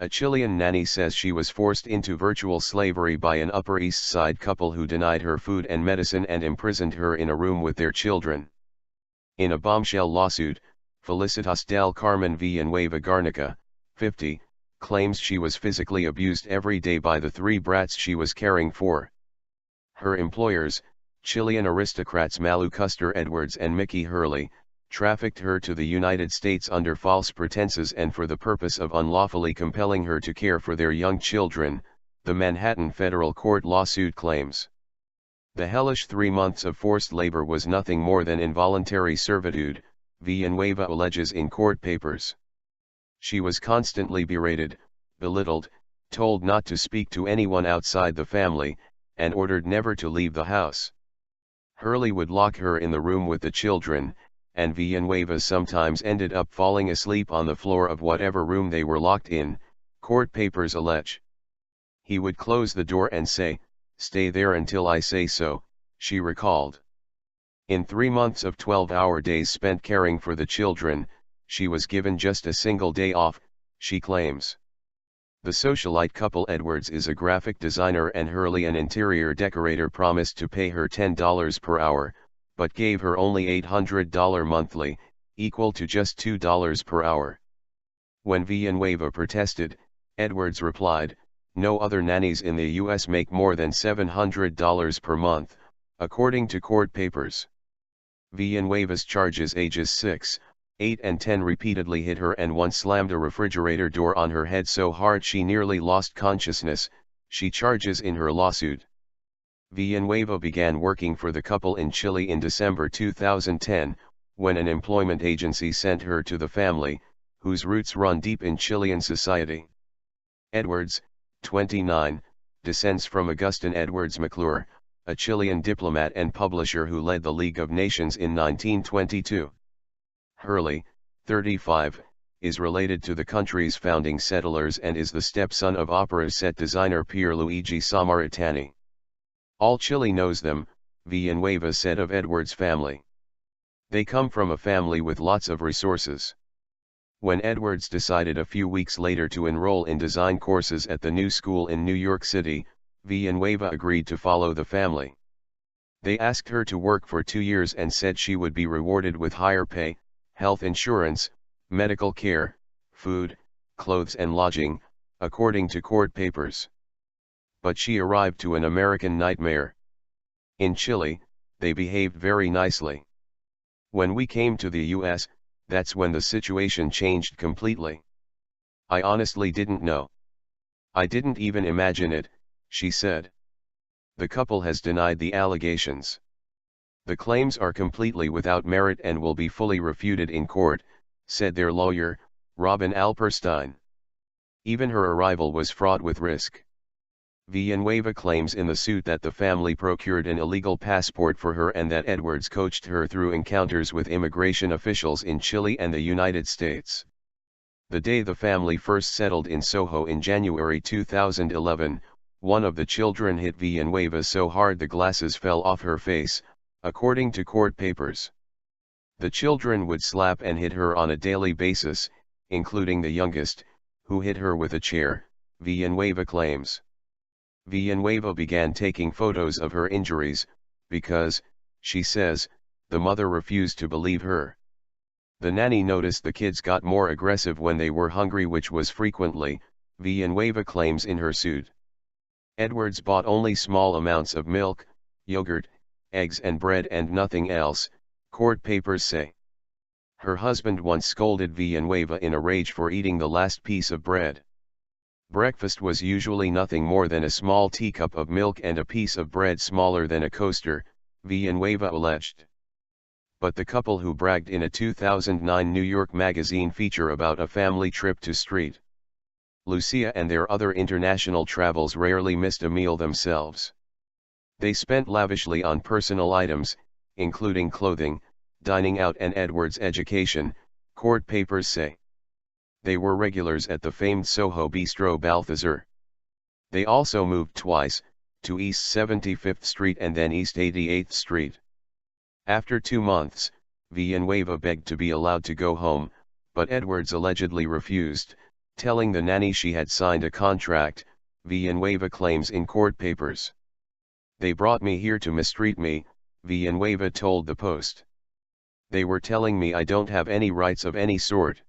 A Chilean nanny says she was forced into virtual slavery by an Upper East Side couple who denied her food and medicine and imprisoned her in a room with their children. In a bombshell lawsuit, Felicitas del Carmen Villanueva Garnica, 50, claims she was physically abused every day by the 3 brats she was caring for. Her employers, Chilean aristocrats Malu, Custer, Edwards and Micky Hurley, trafficked her to the United States under false pretenses and for the purpose of unlawfully compelling her to care for their young children, the Manhattan federal court lawsuit claims. The hellish 3 months of forced labor was nothing more than involuntary servitude, Villanueva alleges in court papers. She was constantly berated, belittled, told not to speak to anyone outside the family, and ordered never to leave the house. Hurley would lock her in the room with the children, and Villanueva sometimes ended up falling asleep on the floor of whatever room they were locked in, court papers allege. He would close the door and say, "Stay there until I say so," she recalled. In 3 months of 12-hour days spent caring for the children, she was given just a single day off, she claims. The socialite couple Edwards is a graphic designer and Hurley an interior decorator promised to pay her $10 per hour, but gave her only $800 monthly, equal to just $2 per hour. When Villanueva protested, Edwards replied, "No other nannies in the U.S. make more than $700 per month," according to court papers. Villanueva's charges ages 6, 8 and 10 repeatedly hit her and once slammed a refrigerator door on her head so hard she nearly lost consciousness, she charges in her lawsuit. Villanueva began working for the couple in Chile in December 2010, when an employment agency sent her to the family, whose roots run deep in Chilean society. Edwards, 29, descends from Augustin Edwards McClure, a Chilean diplomat and publisher who led the League of Nations in 1922. Hurley, 35, is related to the country's founding settlers and is the stepson of opera set designer Pierluigi Sammaritani. "All Chile knows them," Villanueva said of Edwards' family. "They come from a family with lots of resources." When Edwards decided a few weeks later to enroll in design courses at the new school in New York City, Villanueva agreed to follow the family. They asked her to work for 2 years and said she would be rewarded with higher pay, health insurance, medical care, food, clothes and lodging, according to court papers. But she arrived to an American nightmare. In Chile, they behaved very nicely. When we came to the US, that's when the situation changed completely. I honestly didn't know. I didn't even imagine it, she said. The couple has denied the allegations. The claims are completely without merit and will be fully refuted in court, said their lawyer, Robin Alperstein. Even her arrival was fraught with risk. Villanueva claims in the suit that the family procured an illegal passport for her and that Edwards coached her through encounters with immigration officials in Chile and the United States. The day the family first settled in Soho in January 2011, one of the children hit Villanueva so hard the glasses fell off her face, according to court papers. The children would slap and hit her on a daily basis, including the youngest, who hit her with a chair, Villanueva claims. Villanueva began taking photos of her injuries, because, she says, the mother refused to believe her. The nanny noticed the kids got more aggressive when they were hungry, which was frequently, Villanueva claims in her suit. Edwards bought only small amounts of milk, yogurt, eggs and bread and nothing else, court papers say. Her husband once scolded Villanueva in a rage for eating the last piece of bread. Breakfast was usually nothing more than a small teacup of milk and a piece of bread smaller than a coaster, Villanueva alleged. But the couple who bragged in a 2009 New York Magazine feature about a family trip to St. Lucia and their other international travels rarely missed a meal themselves. They spent lavishly on personal items, including clothing, dining out and Edwards' education, court papers say. They were regulars at the famed Soho Bistro Balthazar. They also moved twice, to East 75th Street and then East 88th Street. After 2 months, Villanueva begged to be allowed to go home, but Edwards allegedly refused, Telling the nanny she had signed a contract, Villanueva claims in court papers. "They brought me here to mistreat me," Villanueva told the Post. "They were telling me I don't have any rights of any sort."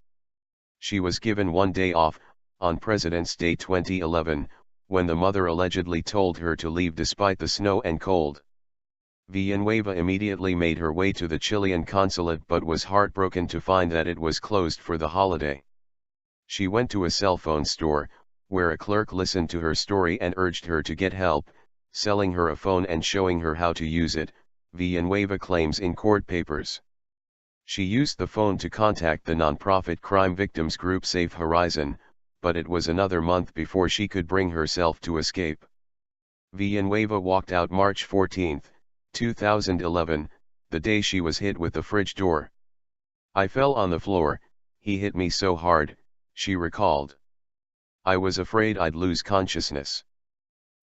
She was given 1 day off, on President's Day 2011, when the mother allegedly told her to leave despite the snow and cold. Villanueva immediately made her way to the Chilean consulate but was heartbroken to find that it was closed for the holiday. She went to a cell phone store, where a clerk listened to her story and urged her to get help, selling her a phone and showing her how to use it, Villanueva claims in court papers. She used the phone to contact the nonprofit crime victims group Safe Horizon, but it was another month before she could bring herself to escape. Villanueva walked out March 14, 2011, the day she was hit with the fridge door. "I fell on the floor, he hit me so hard," she recalled. "I was afraid I'd lose consciousness.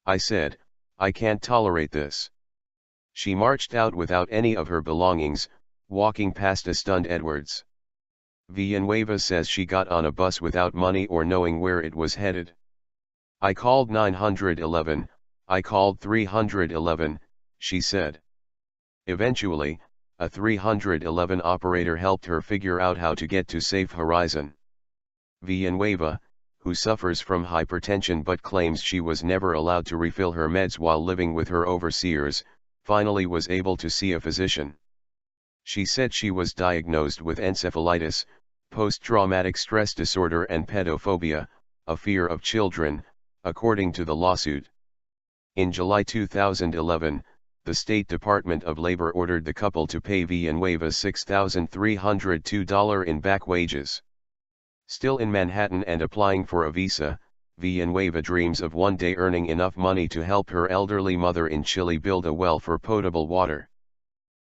I said, I can't tolerate this." She marched out without any of her belongings, walking past a stunned Edwards. Villanueva says she got on a bus without money or knowing where it was headed. "I called 911, I called 311, she said. Eventually, a 311 operator helped her figure out how to get to Safe Horizon. Villanueva, who suffers from hypertension but claims she was never allowed to refill her meds while living with her overseers, finally was able to see a physician. She said she was diagnosed with encephalitis, post-traumatic stress disorder and pedophobia, a fear of children, according to the lawsuit. In July 2011, the State Department of Labor ordered the couple to pay Villanueva $6,302 in back wages. Still in Manhattan and applying for a visa, Villanueva dreams of one day earning enough money to help her elderly mother in Chile build a well for potable water.